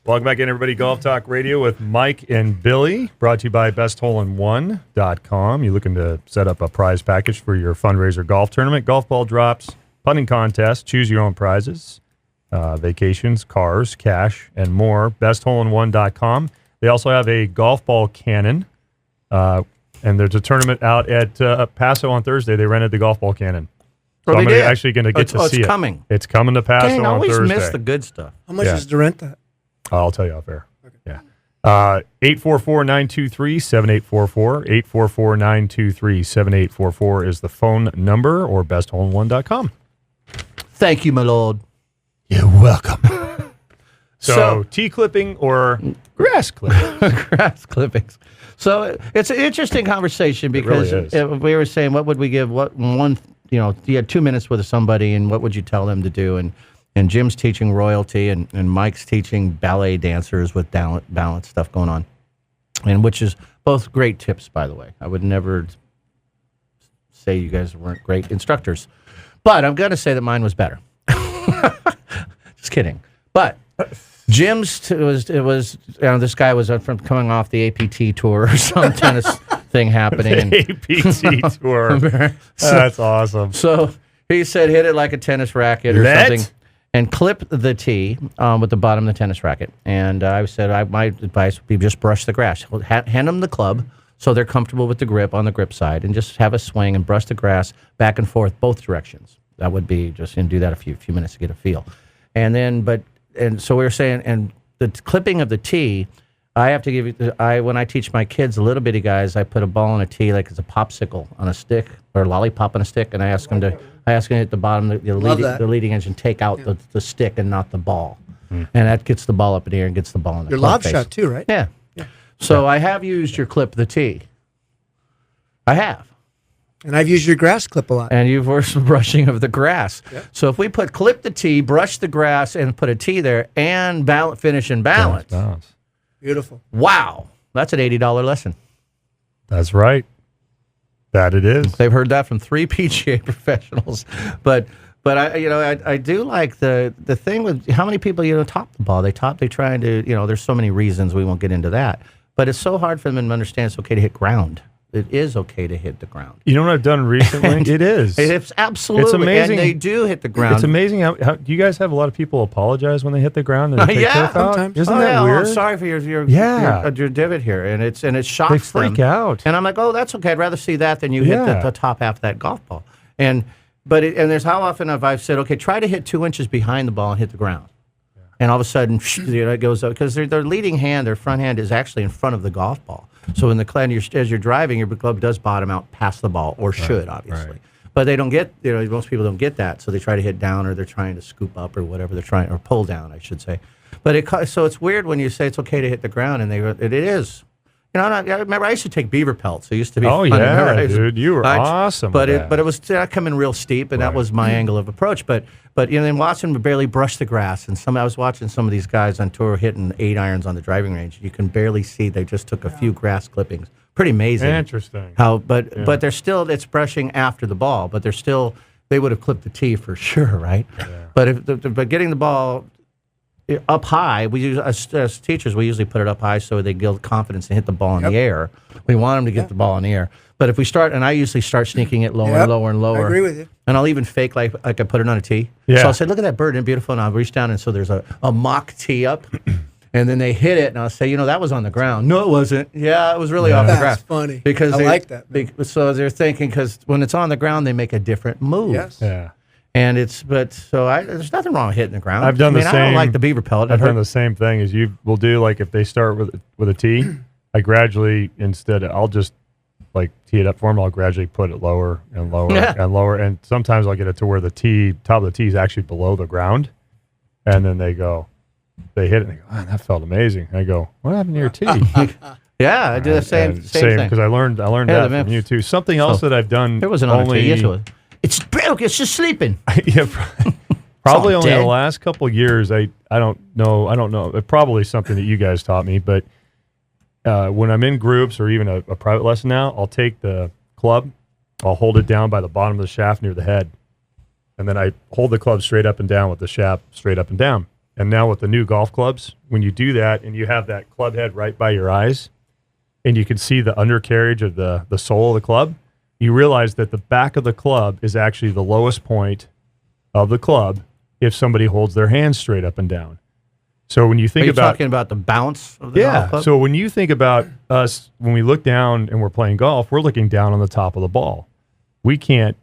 Welcome back in, everybody. Golf Talk Radio with Mike and Billy, brought to you by BestHoleIn1.com. You looking to set up a prize package for your fundraiser golf tournament, golf ball drops, putting contest, choose your own prizes, vacations, cars, cash, and more. BestHoleIn1.com. They also have a golf ball cannon, and there's a tournament out at Paso on Thursday. They rented the golf ball cannon. So I'm actually going to get to see it. It's coming. It's coming to Paso on Thursday. I always miss the good stuff. How much is to rent that? I'll tell you off air. Okay. Yeah. 844-923-7844. 844-923-7844 is the phone number, or bestholein1.com. Thank you, my lord. You're welcome. So tee clipping or grass clipping? Grass clippings. So it's an interesting conversation because we were saying, what would we give? You had 2 minutes with somebody, and what would you tell them to do? And Jim's teaching royalty, and Mike's teaching ballet dancers with balance stuff going on, and which is both great tips, by the way. I would never say you guys weren't great instructors, but I'm going to say that mine was better. Just kidding. But Jim's this guy was from coming off the APT tour or some tennis thing happening. The APT tour. That's awesome. So he said, hit it like a tennis racket or something. And clip the tee with the bottom of the tennis racket. And I said, my advice would be just brush the grass. Hand them the club so they're comfortable with the grip on the grip side, and just have a swing and brush the grass back and forth both directions. That would be just, and do that a few minutes to get a feel. And then, so we were saying, and the clipping of the tee, I have to give you, when I teach my kids, the little bitty guys, I put a ball on a tee like it's a popsicle on a stick, or a lollipop on a stick, and I ask them to hit the bottom, the leading edge, and take out the stick and not the ball. And that gets the ball up in the air and gets the ball in the your lob shot too, right? Yeah. So I have used your clip the tee. I have. And I've used your grass clip a lot. And you've worked with brushing of the grass. Yep. So if we clip the tee, brush the grass, and put a tee there, and finish in balance. Beautiful. Wow. That's an $80 lesson. That's right. That it is. They've heard that from 3 PGA professionals. But I do like the thing with how many people top the ball. They try to, there's so many reasons, we won't get into that. But it's so hard for them to understand it's okay to hit ground. It is okay to hit the ground. You know what I've done recently? It is. It's absolutely. It's amazing. And they do hit the ground. It's amazing how do you guys have a lot of people apologize when they hit the ground? And yeah, sometimes. Isn't that weird? I'm sorry for your divot here, and it shocks them. They freak out. And I'm like, oh, that's okay. I'd rather see that than you hit the top half of that golf ball. And there's how often have I said, okay, try to hit 2 inches behind the ball and hit the ground. And all of a sudden, it goes up, because their leading hand, their front hand, is actually in front of the golf ball. So in the as you're driving, your club does bottom out past the ball, or should, obviously. Right. But they don't get, most people don't get that, so they try to hit down, or they're trying to scoop up, or whatever they're trying, or pull down, I should say. But so it's weird when you say it's okay to hit the ground, and it is. I remember I used to take beaver pelts. It used to be fun. Yeah, dude, you were awesome. But it was coming real steep, and that was my angle of approach. But then Watson would barely brush the grass, and I was watching some of these guys on tour hitting 8 irons on the driving range. You can barely see they just took a few grass clippings. Pretty amazing. Interesting. But they're still, it's brushing after the ball, but they would have clipped the tee for sure, right? Yeah. But getting the ball up high, as teachers, we usually put it up high so they build confidence and hit the ball in the air. We want them to get the ball in the air. But if we start, and I usually start sneaking it lower and lower and lower. I agree with you. And I'll even fake like I put it on a tee. Yeah. So I'll say, look at that bird, and beautiful. And I'll reach down, and so there's a mock tee up. And then they hit it, and I'll say, that was on the ground. No, it wasn't. Yeah, it was really off the grass. That's funny. Because I like that. So they're thinking, because when it's on the ground, they make a different move. Yes. Yeah. And there's nothing wrong with hitting the ground. I've done the same. I don't like the beaver pellet. I've done the same thing as you will do. Like if they start with a tee, I gradually, I'll just tee it up for them. I'll gradually put it lower and lower and lower. And sometimes I'll get it to where the top of the tee is actually below the ground. And then they hit it and they go, man, that felt amazing. And I go, what happened to your tee? Yeah, I do the same thing. Because I learned that from you too. Something else that I've done. There was another tee. Yes, it was. It's broke. It's just sleeping. Yeah, probably only the last couple of years. I don't know. It's probably something that you guys taught me. But when I'm in groups or even a private lesson now, I'll take the club, I'll hold it down by the bottom of the shaft near the head, and then I hold the club straight up and down with the shaft straight up and down. And now with the new golf clubs, when you do that and you have that club head right by your eyes and you can see the undercarriage of the sole of the club, you realize that the back of the club is actually the lowest point of the club if somebody holds their hands straight up and down. So when you think Are you about talking about the bounce of the golf club? so when you think about us, when we look down and we're playing golf, we're looking down on the top of the ball. We can't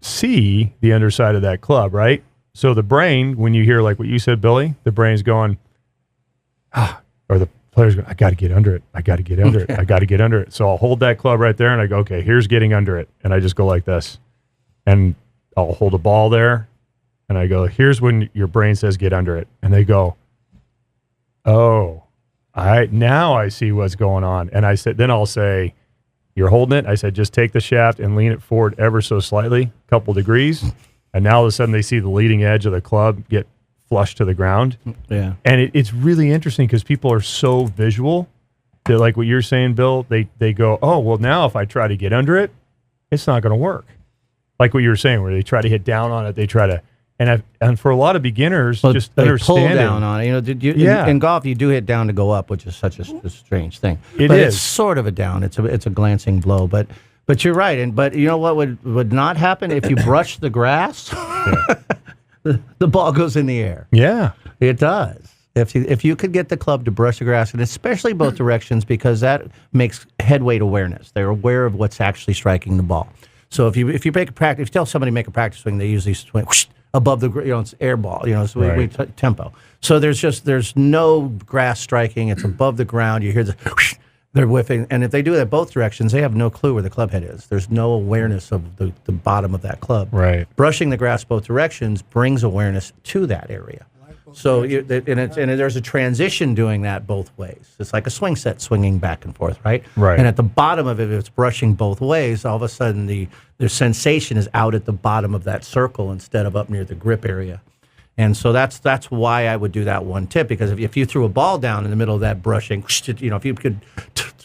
see the underside of that club, right? So the brain, when you hear like what you said, Billy, the brain's going, or the player's going, I got to get under it. I got to get under it. I got to get under it. So I'll hold that club right there and I go, okay, here's getting under it. And I just go like this. And I'll hold a ball there and I go, here's when your brain says get under it. And they go, oh, now I see what's going on. And I said, then I'll say, you're holding it. I said, just take the shaft and lean it forward ever so slightly, a couple degrees. And now all of a sudden they see the leading edge of the club get flush to the ground. Yeah. And it's really interesting because people are so visual that, like what you're saying, Bill, they go, oh, well, now if I try to get under it, it's not going to work. Like what you were saying, where they try to hit down on it, they try to, and for a lot of beginners, just they understanding. pull down on it. In golf, you do hit down to go up, which is such a strange thing. It's sort of a down. It's a glancing blow, but you're right. But you know what would not happen if you brush the grass? The ball goes in the air. Yeah, it does. If you could get the club to brush the grass, and especially both directions, because that makes head weight awareness. They're aware of what's actually striking the ball. So if you make a practice, if you tell somebody to make a practice swing, they usually swing whoosh, above the, it's air ball, so we tempo. So there's no grass striking. It's above the ground. You hear the whoosh, they're whiffing. And if they do that both directions, they have no clue where the club head is. There's no awareness of the bottom of that club. Right. Brushing the grass both directions brings awareness to that area. So there's a transition doing that both ways. It's like a swing set swinging back and forth, right? Right. And at the bottom of it, if it's brushing both ways, all of a sudden the sensation is out at the bottom of that circle instead of up near the grip area. And so that's why I would do that one tip, because if you threw a ball down in the middle of that brushing, if you could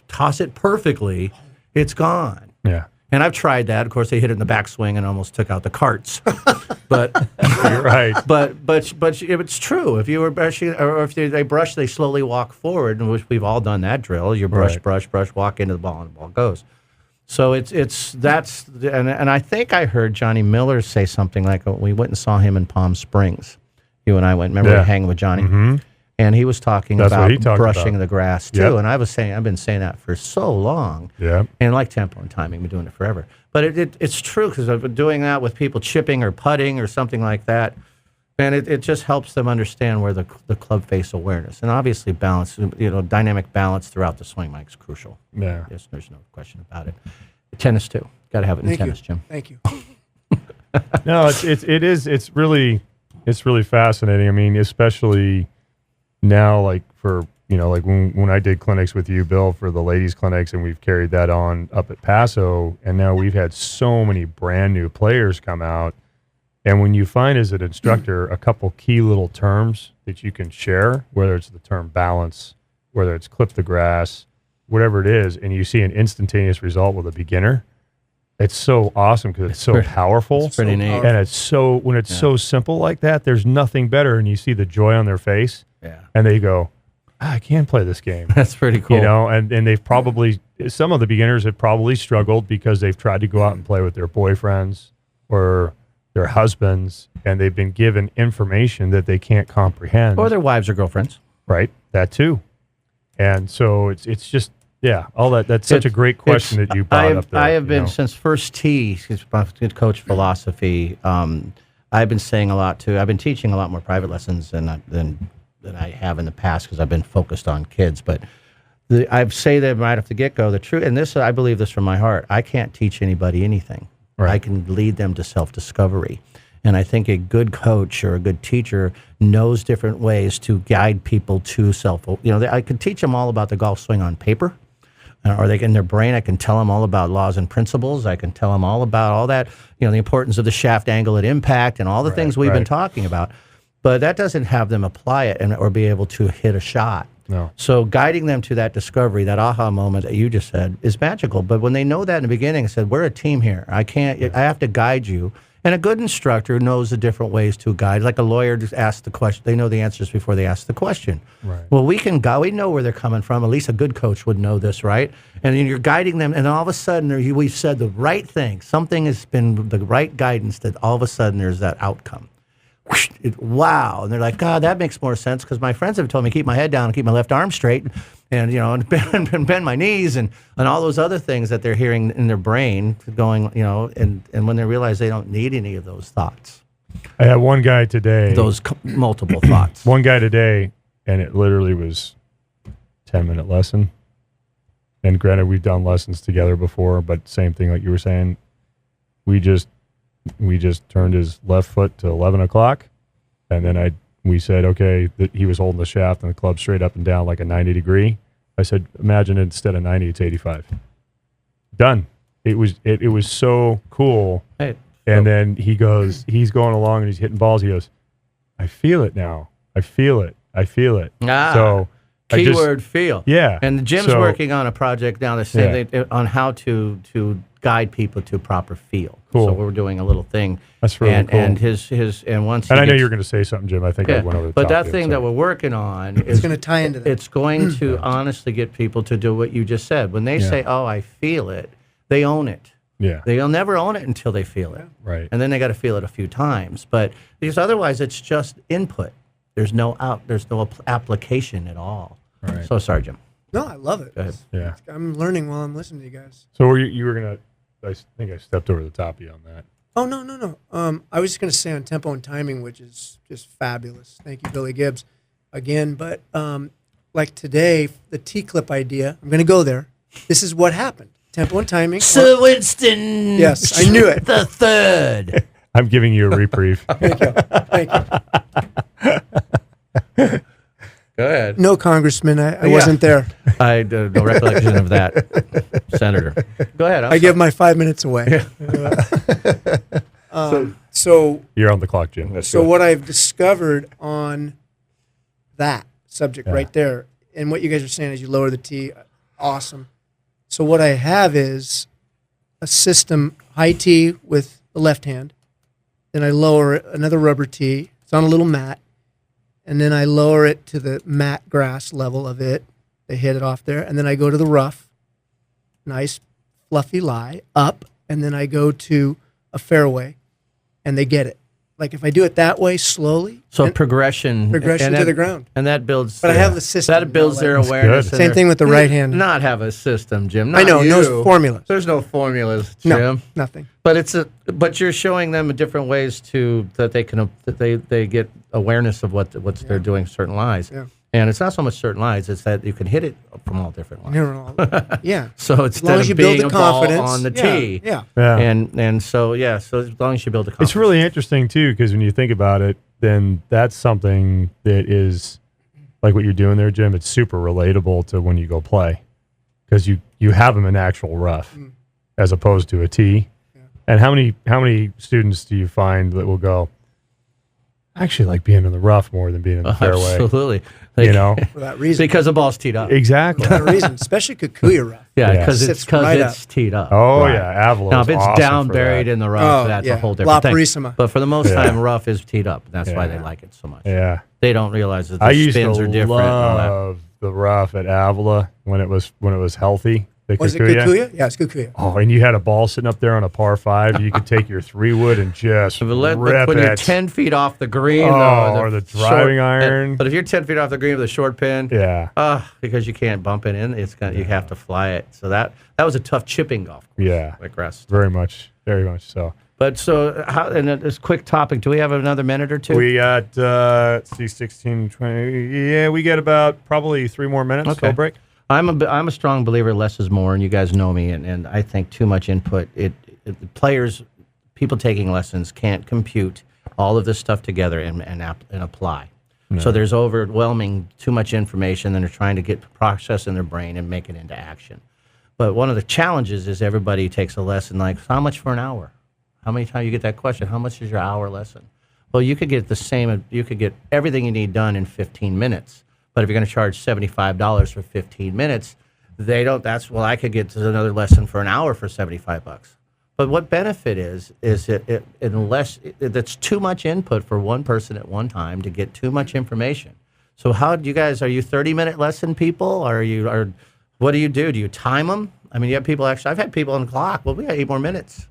toss it perfectly, it's gone. Yeah. And I've tried that. Of course, they hit it in the backswing and almost took out the carts. But you're right. But it's true. If you were brushing, or if they brush, they slowly walk forward, and which we've all done that drill. You brush, brush, walk into the ball, and the ball goes. So that's and I think I heard Johnny Miller say something like, we went and saw him in Palm Springs. You and I went. Remember, we were hanging with Johnny. Mm-hmm. And he was talking about brushing the grass too. Yep. And I've been saying that for so long. Yeah. And like tempo and timing, I've been doing it forever. But it's true, because I've been doing that with people chipping or putting or something like that. And it just helps them understand where the club face awareness. And obviously balance, dynamic balance throughout the swing, Mike, is crucial. Yeah. Yes, there's no question about it. Tennis too. Got to have it in tennis, Jim. Thank you. No, it's really fascinating. I mean, especially now, like for, like when I did clinics with you, Bill, for the ladies clinics, and we've carried that on up at Paso, and now we've had so many brand new players come out. And when you find as an instructor a couple key little terms that you can share, whether it's the term balance, whether it's clip the grass, whatever it is, and you see an instantaneous result with a beginner, it's so awesome because it's so powerful. It's pretty neat. And it's so, when it's so simple like that, there's nothing better. And you see the joy on their face. Yeah. And they go, I can play this game. That's pretty cool. And they've probably, some of the beginners have probably struggled because they've tried to go out and play with their boyfriends or their husbands, and they've been given information that they can't comprehend. Or their wives or girlfriends. Right. That too. And so it's just, all that. That's such a great question that you brought up there. I have been, since first tee, I've coached philosophy. I've been saying a lot too. I've been teaching a lot more private lessons than I have in the past, because I've been focused on kids. But I say that right off the get-go, the truth, and this, I believe this from my heart, I can't teach anybody anything. Right. I can lead them to self-discovery. And I think a good coach or a good teacher knows different ways to guide people to I could teach them all about the golf swing on paper, or they in their brain. I can tell them all about laws and principles. I can tell them all about all that, the importance of the shaft angle at impact and all the things we've been talking about. But that doesn't have them apply it or be able to hit a shot. No. So guiding them to that discovery, that aha moment that you just said, is magical. But when they know that in the beginning, I said, we're a team here. I have to guide you. And a good instructor knows the different ways to guide. Like a lawyer just asks the question. They know the answers before they ask the question. Right. Well, we know where they're coming from. At least a good coach would know this, right? And then you're guiding them, and all of a sudden we've said the right thing. Something has been the right guidance that all of a sudden there's that outcome. Wow. And they're like, God, that makes more sense because my friends have told me to keep my head down and keep my left arm straight and and bend my knees and all those other things that they're hearing in their brain going, and when they realize they don't need any of those thoughts. I had one guy today. Those multiple thoughts. One guy today, and it literally was 10-minute lesson. And granted, we've done lessons together before, but same thing like you were saying. We just turned his left foot to 11 o'clock, and then we said, okay, he was holding the shaft and the club straight up and down like a 90 degree. I said, imagine instead of 90, it's 85. Done. It was so cool. Hey, and then he's going along and he's hitting balls. He goes, I feel it now. I feel it. So keyword feel. Yeah. And Jim's working on a project now on how to guide people to proper feel. Cool. So we're doing a little thing. That's really cool. And once. And I know you're going to say something, Jim. I think I went over the top. But that thing that we're working on is going to tie into that. It's going to honestly get people to do what you just said. When they say, "Oh, I feel it," they own it. Yeah. They'll never own it until they feel it. Right. And then they got to feel it a few times. But because otherwise, it's just input. There's no application at all. Right. So sorry, Jim. No, I love it. Go ahead. Yeah. I'm learning while I'm listening to you guys. So you were going to, I think I stepped over the top of you on that. Oh, no. I was just going to say on tempo and timing, which is just fabulous. Thank you, Billy Gibbs, again. But like today, the T-clip idea, I'm going to go there. This is what happened. Tempo and timing. Sir Winston. Yes, I knew it. The third. I'm giving you a reprieve. Thank you. Go ahead. No, Congressman, I wasn't there. I have no recollection of that, Senator. Go ahead. I give my 5 minutes away. So You're on the clock, Jim. So what I've discovered on that subject right there, and what you guys are saying is you lower the T, awesome. So what I have is a system, high T with the left hand, then I lower it, another rubber T, it's on a little mat, and then I lower it to the mat grass level of it, they hit it off there, and then I go to the rough, nice fluffy lie, up, and then I go to a fairway, and they get it. Like if I do it that way slowly. So progression to the ground. And that builds. But I have the system. That builds their awareness. Same thing with the right hand. Not have a system, Jim. I know, no formulas. There's no formulas, Jim. No, nothing. But but you're showing them different ways that they get awareness of what they're doing certain lies. Yeah. And it's not so much certain lies; it's that you can hit it from all different lies. Yeah. So as long as you build the confidence on the tee, yeah. and so so as long as you build the confidence, it's really interesting too because when you think about it, then that's something that is like what you're doing there, Jim. It's super relatable to when you go play because you have them in actual rough as opposed to a tee. Yeah. And how many students do you find that will go? I actually like being in the rough more than being in the fairway. Absolutely. For that reason. Because the ball's teed up. Exactly. For that reason, especially Kikuyu rough. Yeah, because Sits right it's teed up. Oh, Right. yeah. Avila Now, is if it's awesome down for buried that. in the rough, that's a whole different thing. Purísima. But for the most time, rough is teed up. That's why they Yeah. like it so much. Yeah. They don't realize that the I used spins to are different and all that. love the rough at Avila when it was healthy. The Was it Kikuyu. Kikuyu? Yeah, it's Kikuyu. Oh, and you had a ball sitting up there on a par 5. You could take your 3-wood and just But rip when it. you're 10 feet off the green, or the driving iron. But if you're 10 feet off the green with a short pin, because you can't bump it in, you have to fly it. So that was a tough chipping golf course. Yeah. Like rest. Very much so. But so, and this quick topic, do we have another minute or two? We got, let's see, 16, 20. Yeah, we get about probably 3 more minutes till break. I'm a strong believer less is more, and you guys know me, and I think too much input. People taking lessons can't compute all of this stuff together and apply. No. So there's overwhelming too much information, and they're trying to get process in their brain and make it into action. But one of the challenges is everybody takes a lesson like, how much for an hour? How many times you get that question? How much is your hour lesson? Well, you could get you could get everything you need done in 15 minutes. But if you're going to charge $75 for 15 minutes, I could get to another lesson for an hour for $75. But what benefit is it unless that's too much input for one person at one time to get too much information. So how do you guys, are you 30-minute lesson people? Or what do you do? Do you time them? I mean, you have people I've had people on the clock. Well, we got 8 more minutes.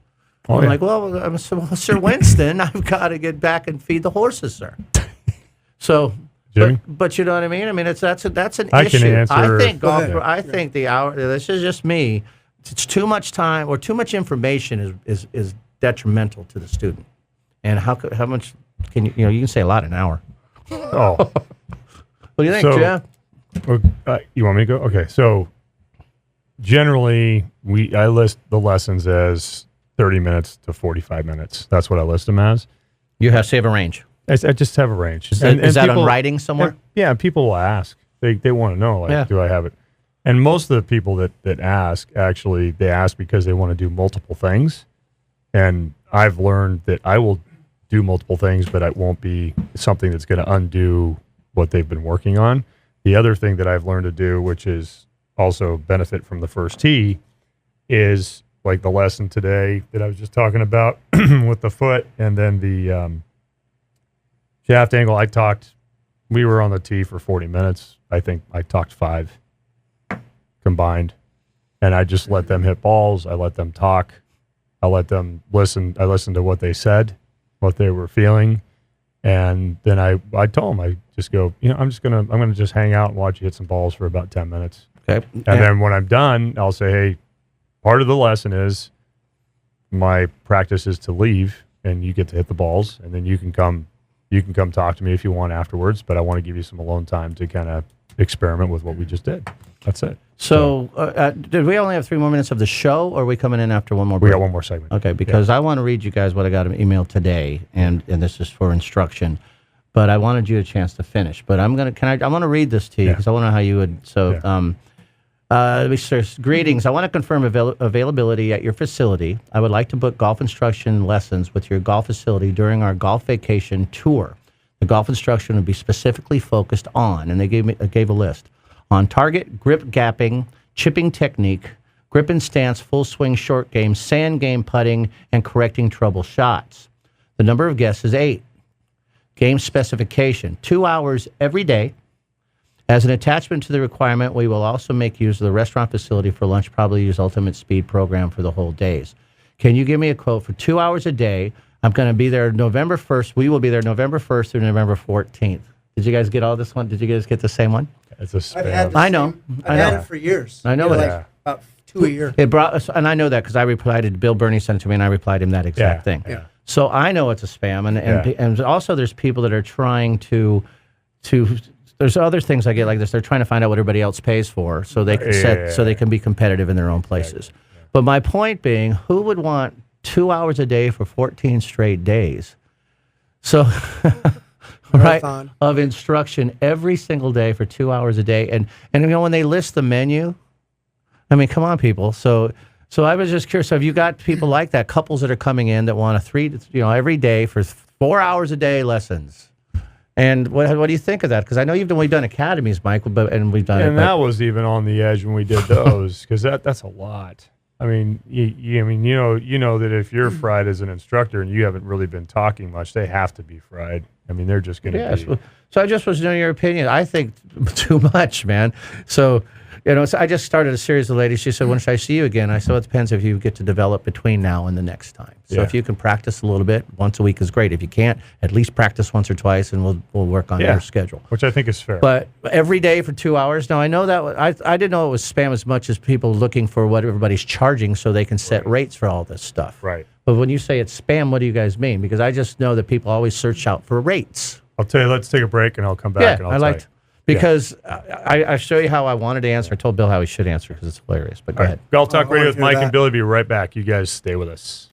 Oh, I'm yeah. like, well, Sir Winston, I've got to get back and feed the horses, sir. So, Jimmy? but you know what I mean? I mean, that's an I issue. can answer. I think Go golf. ahead. I think the hour. This is just me. It's too much time or too much information is detrimental to the student. And how much can you you can say a lot an hour. Oh, What do you think, So- Jeff? you want me to go? Okay, so generally, I list the lessons as 30 minutes to 45 minutes. That's what I list them as. You have a range. I just have a range. Is that people- on writing somewhere? Yeah, people will ask. They want to know, like, Yeah. do I have it? And most of the people that ask, actually, they ask because they want to do multiple things. And I've learned that I will do multiple things, but it won't be something that's going to undo what they've been working on. The other thing that I've learned to do, which is also benefit from the first tee, is like the lesson today that I was just talking about with the foot and then the shaft angle. We were on the tee for 40 minutes. I think I talked 5 combined, and I just let them hit balls. I let them talk. I let them listen. I listened to what they said, what they were feeling. And then I told them, I just go, I'm going to just hang out and watch you hit some balls for about 10 minutes. Okay. And then when I'm done, I'll say, hey, part of the lesson is my practice is to leave and you get to hit the balls, and then you can come talk to me if you want afterwards, but I want to give you some alone time to kind of experiment with what we just did. That's it. So, did we only have 3 more minutes of the show, or are we coming in after one more We break? got one more segment. Okay, because I want to read you guys what I got an email today, and this is for instruction. But I wanted you a chance to finish. But I want to read this to you because I want to know how you would. So, it says, greetings. I want to confirm availability at your facility. I would like to book golf instruction lessons with your golf facility during our golf vacation tour. The golf instruction would be specifically focused on, and they gave a list, on target, grip gapping, chipping technique, grip and stance, full swing short game, sand game putting, and correcting trouble shots. The number of guests is 8. Game specification, 2 hours every day. As an attachment to the requirement, we will also make use of the restaurant facility for lunch, probably use Ultimate Speed program for the whole days. Can you give me a quote for 2 hours a day? I'm going to be there November 1st. We will be there November 1st through November 14th. Did you guys get all this one? Did you guys get the same one? It's a I've had spam. the I know. same- I I've had know. it for years. I know You it. like about 2 a year. It brought us, and I know that because I replied to Bill Burney sent it to me, and I replied him that exact thing. Yeah. So I know it's a spam, and also there's people that are trying to. There's other things I get like this. They're trying to find out what everybody else pays for, so they can so they can be competitive in their own places. But my point being, who would want 2 hours a day for 14 straight days? So. Right, Marathon. of instruction every single day for 2 hours a day, and when they list the menu, I mean, come on, people. So I was just curious. So have you got people like that, couples that are coming in that want every day for 4 hours a day lessons? And what do you think of that? Because I know we've done academies, Mike, and we've done it. And that was even on the edge when we did those, because that's a lot. I mean, you know that if you're fried as an instructor and you haven't really been talking much, they have to be fried. I mean, they're just going to be. So I just was knowing your opinion. I think too much, man. So, so I just started a series of ladies. She said, when should I see you again? I said, well, it depends if you get to develop between now and the next time. So if you can practice a little bit, once a week is great. If you can't, at least practice once or twice, and we'll work on your schedule. Which I think is fair. But every day for 2 hours. Now, I know that I didn't know it was spam as much as people looking for what everybody's charging so they can set rates for all this stuff. Right. But when you say it's spam, what do you guys mean? Because I just know that people always search out for rates. I'll tell you, let's take a break and I'll come back and I'll tell you. Because I show you how I wanted to answer. I told Bill how he should answer because it's hilarious. But go ahead. Golf Talk I Radio wanna with hear Mike that. and Billy. Be right back. You guys stay with us.